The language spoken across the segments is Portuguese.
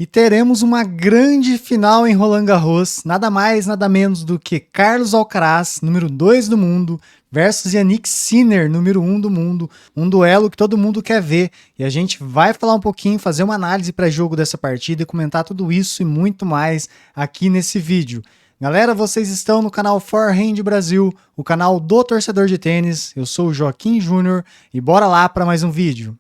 E teremos uma grande final em Roland Garros, nada mais, nada menos do que Carlos Alcaraz, número 2 do mundo, versus Jannik Sinner, número 1 do mundo, um duelo que todo mundo quer ver. E a gente vai falar um pouquinho, fazer uma análise pré-jogo dessa partida e comentar tudo isso e muito mais aqui nesse vídeo. Galera, vocês estão no canal Forehand Brasil, o canal do torcedor de tênis. Eu sou o Joaquim Júnior e bora lá para mais um vídeo.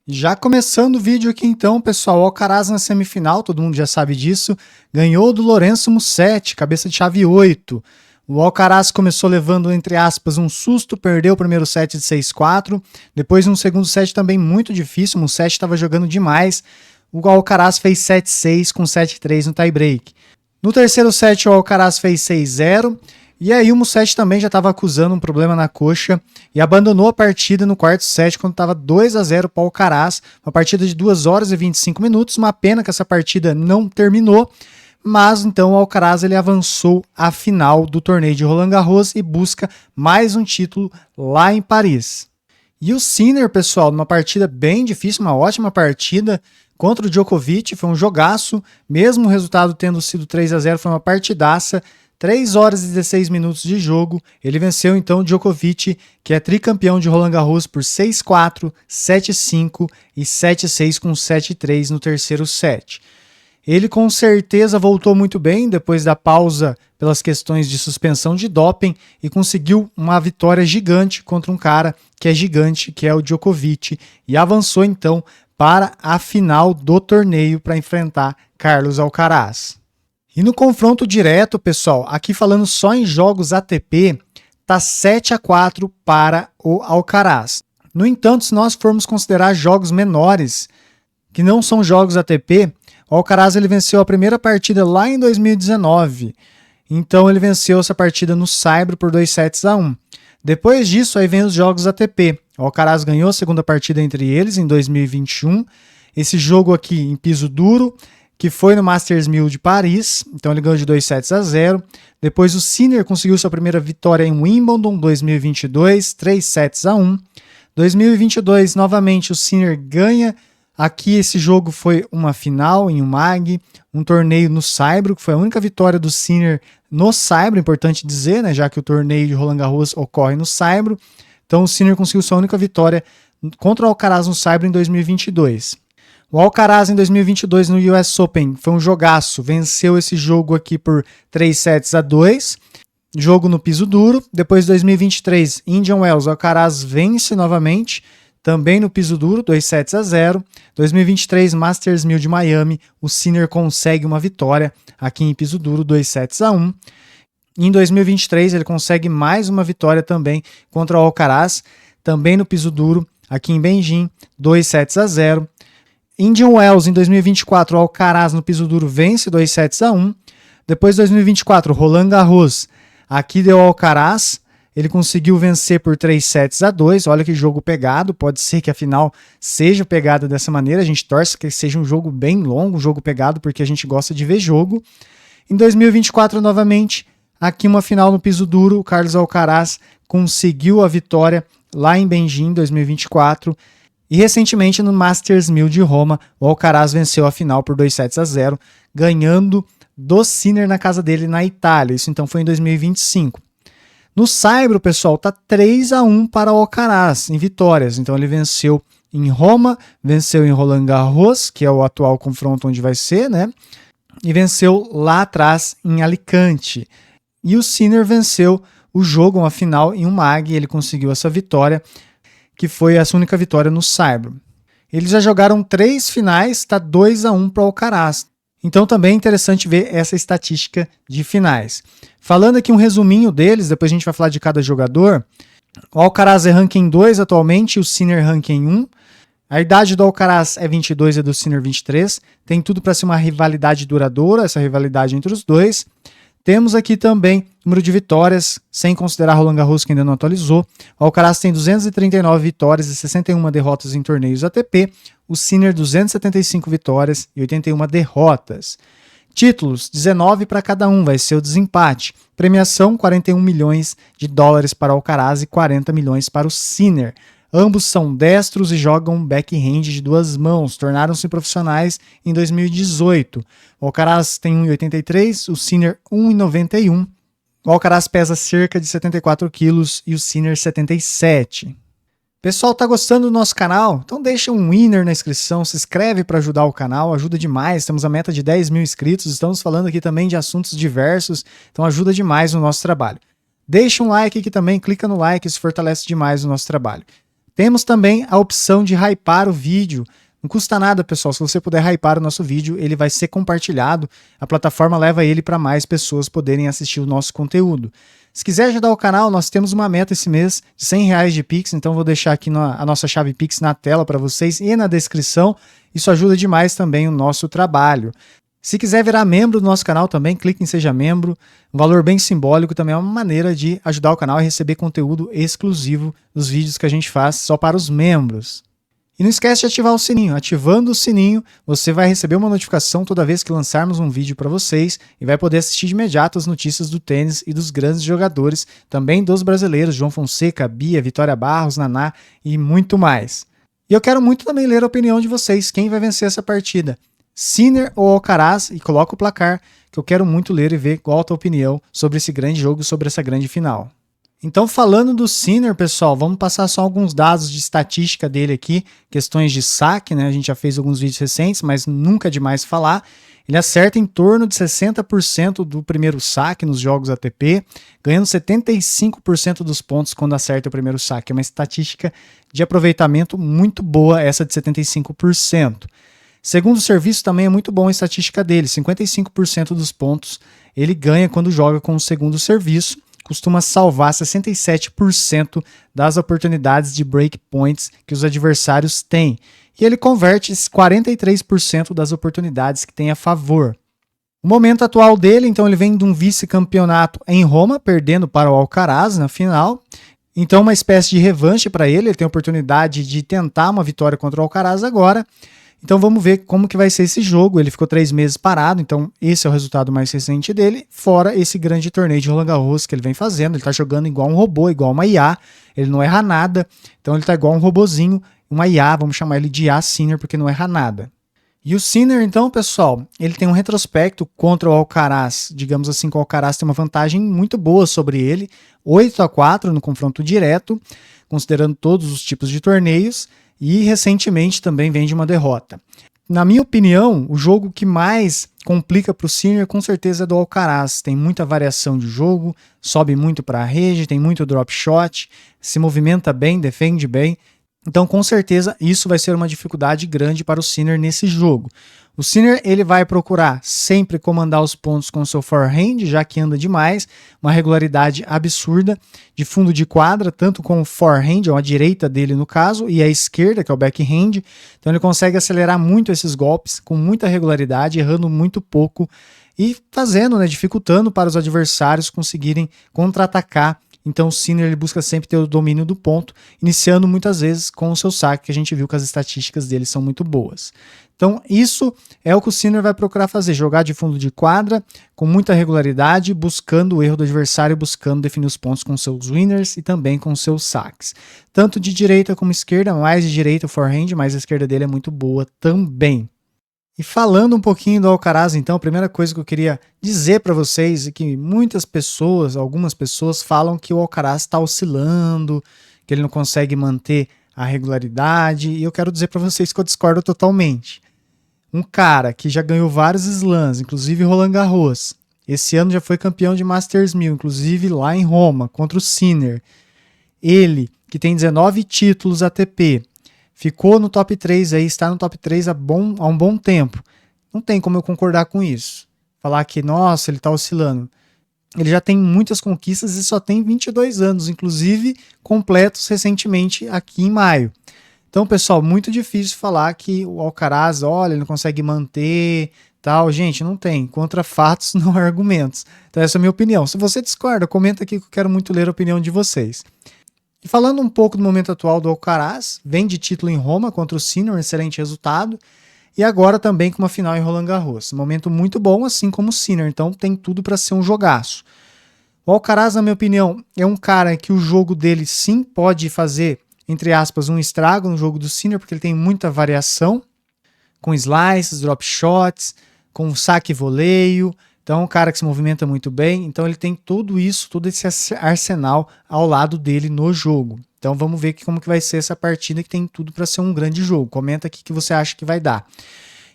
Já começando o vídeo aqui então, pessoal, o Alcaraz na semifinal, todo mundo já sabe disso, ganhou do Lourenço Musetti, cabeça de chave 8. O Alcaraz começou levando, entre aspas, um susto, perdeu o primeiro set de 6-4, depois um segundo set também muito difícil, o Musetti estava jogando demais, o Alcaraz fez 7-6 com 7-3 no tie-break. No terceiro set o Alcaraz fez 6-0, e aí o Musetti também já estava acusando um problema na coxa e abandonou a partida no quarto set quando estava 2-0 para o Alcaraz, uma partida de 2 horas e 25 minutos, uma pena que essa partida não terminou, mas então o Alcaraz ele avançou à final do torneio de Roland Garros e busca mais um título lá em Paris. E o Sinner, pessoal, numa partida bem difícil, uma ótima partida contra o Djokovic, foi um jogaço, mesmo o resultado tendo sido 3-0, foi uma partidaça. 3 horas e 16 minutos de jogo, ele venceu então o Djokovic, que é tricampeão de Roland Garros por 6-4, 7-5 e 7-6 com 7-3 no terceiro set. Ele com certeza voltou muito bem depois da pausa pelas questões de suspensão de doping e conseguiu uma vitória gigante contra um cara que é gigante, que é o Djokovic, e avançou então para a final do torneio para enfrentar Carlos Alcaraz. E no confronto direto, pessoal, aqui falando só em jogos ATP, tá 7-4 para o Alcaraz. No entanto, se nós formos considerar jogos menores, que não são jogos ATP, o Alcaraz ele venceu a primeira partida lá em 2019. Então ele venceu essa partida no Saibro por 2-1. Depois disso, aí vem os jogos ATP. O Alcaraz ganhou a segunda partida entre eles em 2021. Esse jogo aqui em piso duro, que foi no Masters 1000 de Paris, então ele ganhou de 2-0. Depois o Sinner conseguiu sua primeira vitória em Wimbledon 2022, 3-1. 2022, novamente, o Sinner ganha. Aqui esse jogo foi uma final em Umag, um torneio no Saibro, que foi a única vitória do Sinner no Saibro, importante dizer, né, já que o torneio de Roland Garros ocorre no Saibro. Então o Sinner conseguiu sua única vitória contra o Alcaraz no Saibro em 2022. O Alcaraz em 2022 no US Open foi um jogaço, venceu esse jogo aqui por 3-2, jogo no piso duro. Depois de 2023, Indian Wells, o Alcaraz vence novamente, também no piso duro, 2-0. 2023, Masters 1000 de Miami, o Sinner consegue uma vitória aqui em piso duro, 2-1. Em 2023, ele consegue mais uma vitória também contra o Alcaraz, também no piso duro, aqui em Beijing, 2-0. Indian Wells em 2024, o Alcaraz no piso duro vence 2-1. Depois de 2024, Roland Garros, aqui deu o Alcaraz, ele conseguiu vencer por 3-2. Olha que jogo pegado, pode ser que a final seja pegada dessa maneira, a gente torce que seja um jogo bem longo, um jogo pegado, porque a gente gosta de ver jogo. Em 2024, novamente, aqui uma final no piso duro, o Carlos Alcaraz conseguiu a vitória lá em Beijing 2024. E recentemente no Masters 1000 de Roma, o Alcaraz venceu a final por 2-0, ganhando do Sinner na casa dele na Itália. Isso então foi em 2025. No Saibro, pessoal, tá 3-1 para o Alcaraz em vitórias. Então ele venceu em Roma, venceu em Roland Garros, que é o atual confronto onde vai ser, né? E venceu lá atrás em Alicante. E o Sinner venceu o jogo, uma final em Umag, ele conseguiu essa vitória, que foi a sua única vitória no Saibro. Eles já jogaram 3 finais, está 2-1 para o Alcaraz. Então também é interessante ver essa estatística de finais. Falando aqui um resuminho deles, depois a gente vai falar de cada jogador. O Alcaraz é ranking 2 atualmente, o Sinner ranking 1. A idade do Alcaraz é 22 e a do Sinner 23. Tem tudo para ser uma rivalidade duradoura, essa rivalidade entre os dois. Temos aqui também número de vitórias, sem considerar Roland Garros, que ainda não atualizou. O Alcaraz tem 239 vitórias e 61 derrotas em torneios ATP. O Sinner, 275 vitórias e 81 derrotas. Títulos, 19 para cada um, vai ser o desempate. Premiação, 41 milhões de dólares para o Alcaraz e 40 milhões para o Sinner. Ambos são destros e jogam backhand de duas mãos, tornaram-se profissionais em 2018. O Alcaraz tem 1,83, o Sinner 1,91. O Alcaraz pesa cerca de 74 quilos e o Sinner 77. Pessoal, tá gostando do nosso canal? Então deixa um winner na inscrição, se inscreve para ajudar o canal, ajuda demais, temos a meta de 10 mil inscritos, estamos falando aqui também de assuntos diversos, então ajuda demais no nosso trabalho. Deixa um like aqui também, clica no like, isso fortalece demais o nosso trabalho. Temos também a opção de hypar o vídeo, não custa nada, pessoal, se você puder hypar o nosso vídeo, ele vai ser compartilhado, a plataforma leva ele para mais pessoas poderem assistir o nosso conteúdo. Se quiser ajudar o canal, nós temos uma meta esse mês de R$100 de Pix, então vou deixar aqui a nossa chave Pix na tela para vocês e na descrição. Isso ajuda demais também o nosso trabalho. Se quiser virar membro do nosso canal também, clique em Seja Membro. Um valor bem simbólico também é uma maneira de ajudar o canal a receber conteúdo exclusivo dos vídeos que a gente faz só para os membros. E não esquece de ativar o sininho. Ativando o sininho, você vai receber uma notificação toda vez que lançarmos um vídeo para vocês e vai poder assistir de imediato as notícias do tênis e dos grandes jogadores, também dos brasileiros, João Fonseca, Bia, Vitória Barros, Naná e muito mais. E eu quero muito também ler a opinião de vocês, quem vai vencer essa partida, Sinner ou Alcaraz, e coloca o placar, que eu quero muito ler e ver qual a tua opinião sobre esse grande jogo, sobre essa grande final. Então, falando do Sinner, pessoal, vamos passar só alguns dados de estatística dele aqui, questões de saque, né? A gente já fez alguns vídeos recentes, mas nunca é demais falar. Ele acerta em torno de 60% do primeiro saque nos jogos ATP, ganhando 75% dos pontos quando acerta o primeiro saque. É uma estatística de aproveitamento muito boa, essa de 75%. Segundo o serviço, também é muito bom a estatística dele, 55% dos pontos ele ganha quando joga com o segundo serviço, costuma salvar 67% das oportunidades de break points que os adversários têm. E ele converte 43% das oportunidades que tem a favor. O momento atual dele, então, ele vem de um vice-campeonato em Roma, perdendo para o Alcaraz na final. Então, uma espécie de revanche para ele. Ele tem a oportunidade de tentar uma vitória contra o Alcaraz agora. Então vamos ver como que vai ser esse jogo. Ele ficou 3 meses parado, então esse é o resultado mais recente dele, fora esse grande torneio de Roland Garros que ele vem fazendo. Ele tá jogando igual um robô, igual uma IA, ele não erra nada, então ele tá igual um robozinho, uma IA, vamos chamar ele de IA Sinner, porque não erra nada. E o Sinner, então, pessoal, ele tem um retrospecto contra o Alcaraz, digamos assim, que o Alcaraz tem uma vantagem muito boa sobre ele, 8-4 no confronto direto, considerando todos os tipos de torneios, e recentemente também vem de uma derrota. Na minha opinião, o jogo que mais complica para o Sinner com certeza é do Alcaraz. Tem muita variação de jogo, sobe muito para a rede, tem muito drop shot, se movimenta bem, defende bem. Então, com certeza, isso vai ser uma dificuldade grande para o Sinner nesse jogo. O Sinner ele vai procurar sempre comandar os pontos com o seu forehand, já que anda demais, uma regularidade absurda de fundo de quadra, tanto com o forehand, ou a direita dele no caso, e a esquerda, que é o backhand. Então ele consegue acelerar muito esses golpes com muita regularidade, errando muito pouco e fazendo, né, dificultando para os adversários conseguirem contra-atacar. Então o Sinner ele busca sempre ter o domínio do ponto, iniciando muitas vezes com o seu saque, que a gente viu que as estatísticas dele são muito boas. Então isso é o que o Sinner vai procurar fazer, jogar de fundo de quadra, com muita regularidade, buscando o erro do adversário, buscando definir os pontos com seus winners e também com seus saques. Tanto de direita como esquerda, mais de direita o forehand, mas a esquerda dele é muito boa também. E falando um pouquinho do Alcaraz, então, a primeira coisa que eu queria dizer para vocês é que muitas pessoas, algumas pessoas falam que o Alcaraz está oscilando, que ele não consegue manter a regularidade, e eu quero dizer para vocês que eu discordo totalmente. Um cara que já ganhou vários slams, inclusive Roland Garros, esse ano já foi campeão de Masters 1000, inclusive lá em Roma, contra o Sinner. Ele, que tem 19 títulos ATP, ficou no top 3 aí, está no top 3 há um bom tempo. Não tem como eu concordar com isso. Falar que, nossa, ele está oscilando. Ele já tem muitas conquistas e só tem 22 anos, inclusive completos recentemente aqui em maio. Então, pessoal, muito difícil falar que o Alcaraz, olha, ele não consegue manter, tal. Gente, não tem. Contra fatos, não há argumentos. Então, essa é a minha opinião. Se você discorda, comenta aqui que eu quero muito ler a opinião de vocês. E falando um pouco do momento atual do Alcaraz, vem de título em Roma contra o Sinner, um excelente resultado, e agora também com uma final em Roland Garros. Um momento muito bom, assim como o Sinner, então tem tudo para ser um jogaço. O Alcaraz, na minha opinião, é um cara que o jogo dele sim pode fazer entre aspas, um estrago no jogo do Sinner, porque ele tem muita variação, com slices, drop shots, com saque e voleio. Então é um cara que se movimenta muito bem, então ele tem tudo isso, todo esse arsenal ao lado dele no jogo. Então vamos ver como que vai ser essa partida, que tem tudo para ser um grande jogo. Comenta aqui o que você acha que vai dar.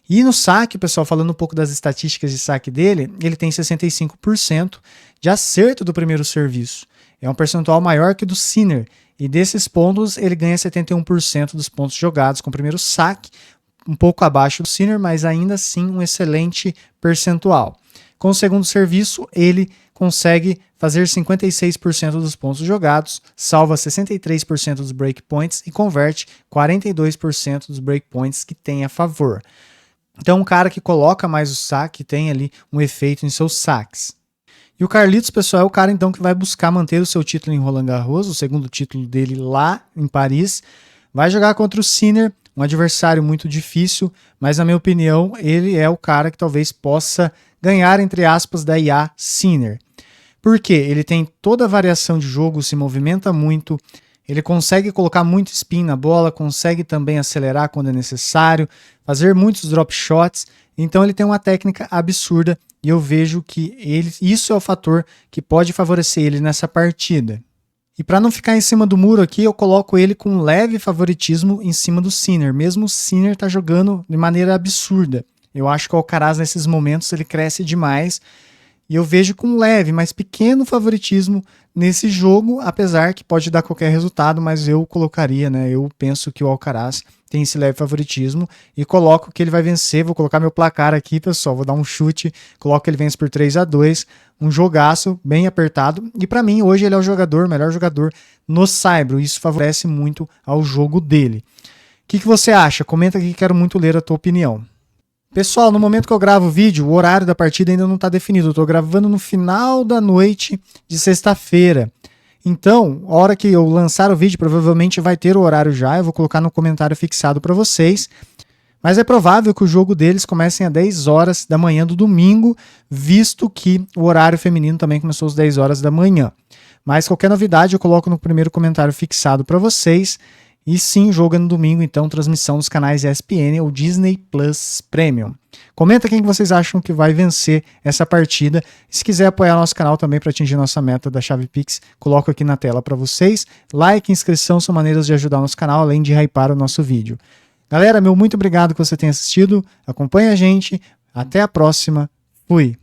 E no saque, pessoal, falando um pouco das estatísticas de saque dele, ele tem 65% de acerto do primeiro serviço. É um percentual maior que o do Sinner. E desses pontos, ele ganha 71% dos pontos jogados com o primeiro saque, um pouco abaixo do Sinner, mas ainda assim um excelente percentual. Com o segundo serviço, ele consegue fazer 56% dos pontos jogados, salva 63% dos breakpoints e converte 42% dos breakpoints que tem a favor. Então, um cara que coloca mais o saque tem ali um efeito em seus saques. E o Carlitos, pessoal, é o cara então que vai buscar manter o seu título em Roland Garros, o segundo título dele lá em Paris. Vai jogar contra o Sinner, um adversário muito difícil, mas na minha opinião, ele é o cara que talvez possa ganhar, entre aspas, da IA Sinner. Por quê? Ele tem toda a variação de jogo, se movimenta muito, ele consegue colocar muito spin na bola, consegue também acelerar quando é necessário, fazer muitos drop shots, então ele tem uma técnica absurda e eu vejo que isso é o fator que pode favorecer ele nessa partida. E para não ficar em cima do muro aqui, eu coloco ele com um leve favoritismo em cima do Sinner, mesmo o Sinner tá jogando de maneira absurda. Eu acho que o Alcaraz nesses momentos ele cresce demais e eu vejo com um leve, mas pequeno favoritismo nesse jogo, apesar que pode dar qualquer resultado, mas eu colocaria, né? Eu penso que o Alcaraz tem esse leve favoritismo e coloco que ele vai vencer. Vou colocar meu placar aqui, pessoal, vou dar um chute, coloco que ele vence por 3-2, um jogaço bem apertado. E para mim, hoje ele é o melhor jogador no Saibro, isso favorece muito ao jogo dele. O que você acha? Comenta aqui, quero muito ler a tua opinião. Pessoal, no momento que eu gravo o vídeo, o horário da partida ainda não está definido. Eu estou gravando no final da noite de sexta-feira. Então, a hora que eu lançar o vídeo, provavelmente vai ter o horário já. Eu vou colocar no comentário fixado para vocês. Mas é provável que o jogo deles comece às 10 horas da manhã do domingo, visto que o horário feminino também começou às 10 horas da manhã. Mas qualquer novidade eu coloco no primeiro comentário fixado para vocês. E sim, jogo é no domingo, então transmissão dos canais ESPN ou Disney Plus Premium. Comenta quem vocês acham que vai vencer essa partida. E se quiser apoiar nosso canal também para atingir nossa meta da chave Pix, coloco aqui na tela para vocês. Like e inscrição são maneiras de ajudar o nosso canal, além de hypar o nosso vídeo. Galera, muito obrigado que você tenha assistido. Acompanhe a gente. Até a próxima. Fui!